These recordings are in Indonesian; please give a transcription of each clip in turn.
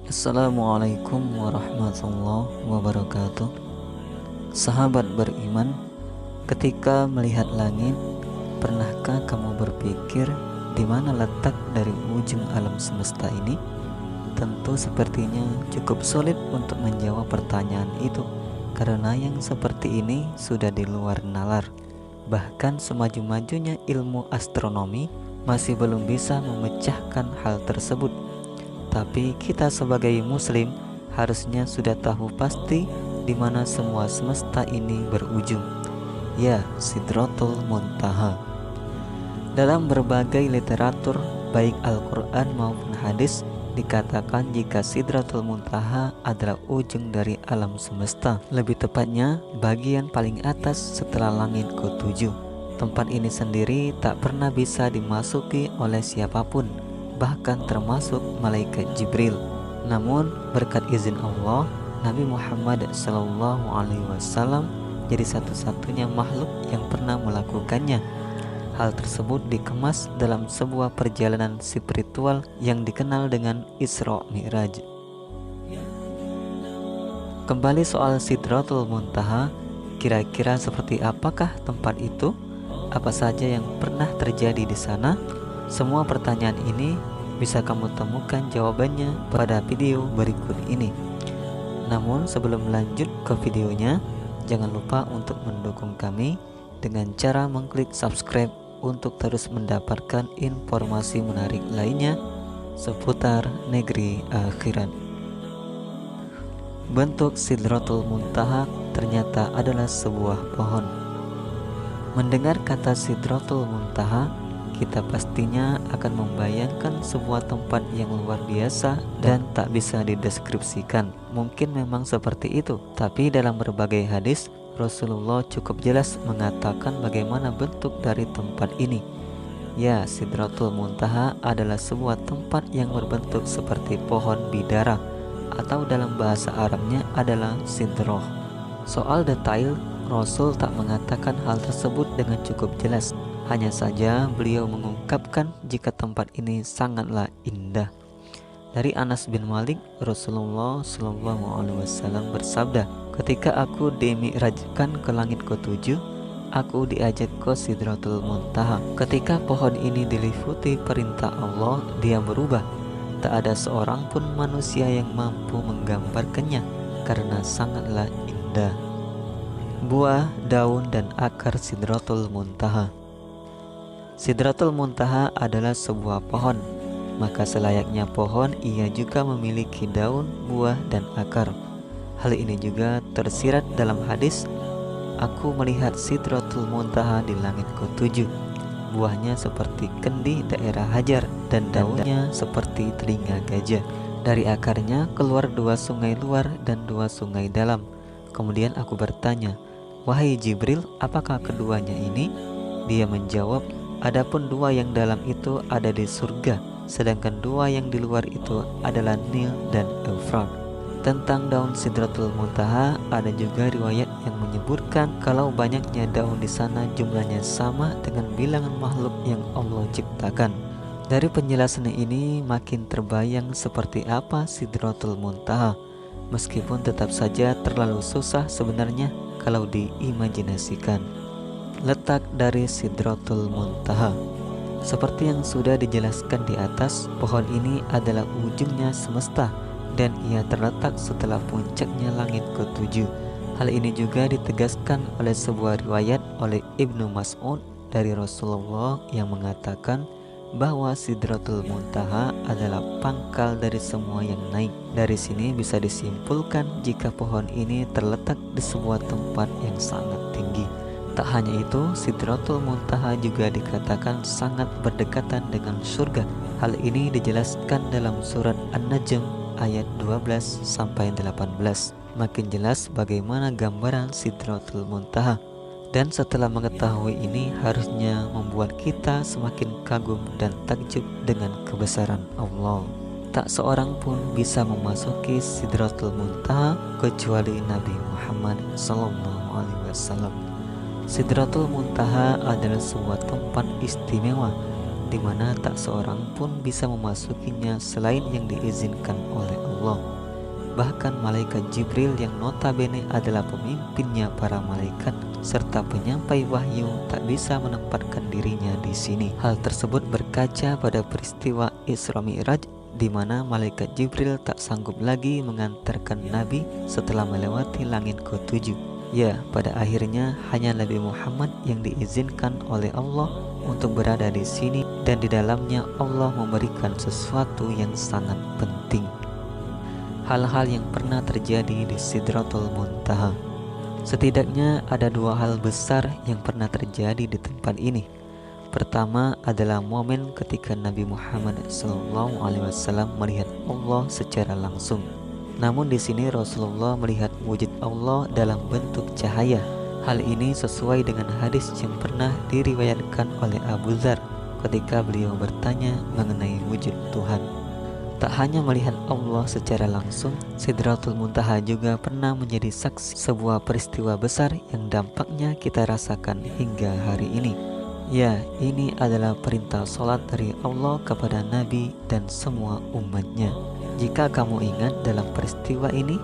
Assalamualaikum warahmatullahi wabarakatuh. Sahabat beriman, ketika melihat langit, pernahkah kamu berpikir di mana letak dari ujung alam semesta ini? Tentu sepertinya cukup sulit untuk menjawab pertanyaan itu, karena yang seperti ini sudah di luar nalar. Bahkan semaju-majunya ilmu astronomi masih belum bisa memecahkan hal tersebut. Tapi kita sebagai muslim harusnya sudah tahu pasti di mana semua semesta ini berujung. Ya, Sidratul Muntaha. Dalam berbagai literatur, baik Al-Quran maupun hadis, dikatakan jika Sidratul Muntaha adalah ujung dari alam semesta. Lebih tepatnya, bagian paling atas setelah langit ketujuh. Tempat ini sendiri tak pernah bisa dimasuki oleh siapapun, bahkan termasuk malaikat Jibril. Namun berkat izin Allah, Nabi Muhammad SAW jadi satu-satunya makhluk yang pernah melakukannya. Hal tersebut dikemas dalam sebuah perjalanan spiritual yang dikenal dengan Isra Mi'raj. Kembali soal Sidratul Muntaha, kira-kira seperti apakah tempat itu? Apa saja yang pernah terjadi di sana? Semua pertanyaan ini bisa kamu temukan jawabannya pada video berikut ini. Namun sebelum lanjut ke videonya, jangan lupa untuk mendukung kami dengan cara mengklik subscribe untuk terus mendapatkan informasi menarik lainnya seputar negeri akhirat. Bentuk Sidratul Muntaha ternyata adalah sebuah pohon. Mendengar kata Sidratul Muntaha, kita pastinya akan membayangkan sebuah tempat yang luar biasa dan tak bisa dideskripsikan. Mungkin memang seperti itu, tapi dalam berbagai hadis, Rasulullah cukup jelas mengatakan bagaimana bentuk dari tempat ini. Ya, Sidratul Muntaha adalah sebuah tempat yang berbentuk seperti pohon bidara, atau dalam bahasa Arabnya adalah sidroh. Soal detail, Rasul tak mengatakan hal tersebut dengan cukup jelas. Hanya saja beliau mengungkapkan jika tempat ini sangatlah indah. Dari Anas bin Malik, Rasulullah SAW bersabda, ketika aku dimi'rajkan ke langit ketujuh, aku diajak ke Sidratul Muntaha. Ketika pohon ini diliputi perintah Allah, dia berubah. Tak ada seorang pun manusia yang mampu menggambarkannya karena sangatlah indah. Buah, daun, dan akar Sidratul Muntaha. Sidratul Muntaha adalah sebuah pohon, maka selayaknya pohon ia juga memiliki daun, buah, dan akar. Hal ini juga tersirat dalam hadis, aku melihat Sidratul Muntaha di langit ketujuh. Buahnya seperti kendi daerah Hajar dan daunnya seperti telinga gajah. Dari akarnya keluar 2 sungai luar dan 2 sungai dalam. Kemudian aku bertanya, wahai Jibril, apakah keduanya ini? Dia menjawab, adapun 2 yang dalam itu ada di surga, sedangkan 2 yang di luar itu adalah Nil dan Eufrat. Tentang daun Sidratul Muntaha, ada juga riwayat yang menyebutkan kalau banyaknya daun di sana jumlahnya sama dengan bilangan makhluk yang Allah ciptakan. Dari penjelasan ini makin terbayang seperti apa Sidratul Muntaha, meskipun tetap saja terlalu susah sebenarnya kalau diimajinasikan. Letak dari Sidratul Muntaha. Seperti yang sudah dijelaskan di atas, pohon ini adalah ujungnya semesta dan ia terletak setelah puncaknya langit ketujuh. Hal ini juga ditegaskan oleh sebuah riwayat oleh Ibnu Mas'ud dari Rasulullah yang mengatakan bahwa Sidratul Muntaha adalah pangkal dari semua yang naik. Dari sini bisa disimpulkan jika pohon ini terletak di sebuah tempat yang sangat tinggi. Tak hanya itu, Sidratul Muntaha juga dikatakan sangat berdekatan dengan surga. Hal ini dijelaskan dalam surat An-Najm ayat 12-18. Makin jelas bagaimana gambaran Sidratul Muntaha. Dan setelah mengetahui ini harusnya membuat kita semakin kagum dan takjub dengan kebesaran Allah. Tak seorang pun bisa memasuki Sidratul Muntaha kecuali Nabi Muhammad SAW. Sidratul Muntaha adalah sebuah tempat istimewa di mana tak seorang pun bisa memasukinya selain yang diizinkan oleh Allah. Bahkan malaikat Jibril yang notabene adalah pemimpinnya para malaikat serta penyampai wahyu tak bisa menempatkan dirinya di sini. Hal tersebut berkaca pada peristiwa Isra Mi'raj di mana malaikat Jibril tak sanggup lagi mengantarkan Nabi setelah melewati langit ke-7. Ya, pada akhirnya hanya Nabi Muhammad yang diizinkan oleh Allah untuk berada di sini, dan di dalamnya Allah memberikan sesuatu yang sangat penting. Hal-hal yang pernah terjadi di Sidratul Muntaha. Setidaknya ada dua hal besar yang pernah terjadi di tempat ini. Pertama adalah momen ketika Nabi Muhammad SAW melihat Allah secara langsung. Namun di sini Rasulullah melihat wujud Allah dalam bentuk cahaya. Hal ini sesuai dengan hadis yang pernah diriwayatkan oleh Abu Dzar ketika beliau bertanya mengenai wujud Tuhan. Tak hanya melihat Allah secara langsung, Sidratul Muntaha juga pernah menjadi saksi sebuah peristiwa besar yang dampaknya kita rasakan hingga hari ini. Ya, ini adalah perintah sholat dari Allah kepada Nabi dan semua umatnya. Jika kamu ingat dalam peristiwa ini,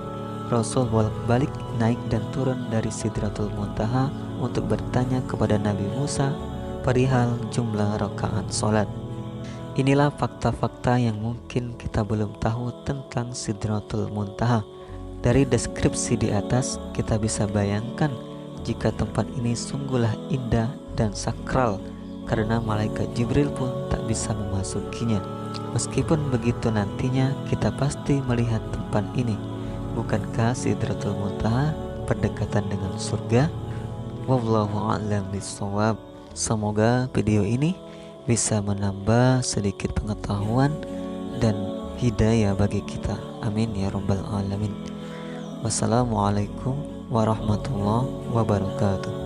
Rasul bolak-balik naik dan turun dari Sidratul Muntaha untuk bertanya kepada Nabi Musa perihal jumlah rakaat sholat. Inilah fakta-fakta yang mungkin kita belum tahu tentang Sidratul Muntaha. Dari deskripsi di atas, kita bisa bayangkan jika tempat ini sungguhlah indah dan sakral, karena malaikat Jibril pun tak bisa memasukinya. Meskipun begitu, nantinya kita pasti melihat tempat ini. Bukankah Sidratul Muntaha berdekatan dengan surga? Wallahu a'lam bishawab. Semoga video ini bisa menambah sedikit pengetahuan dan hidayah bagi kita. Amin ya rabbal alamin. Wassalamualaikum warahmatullahi wabarakatuh.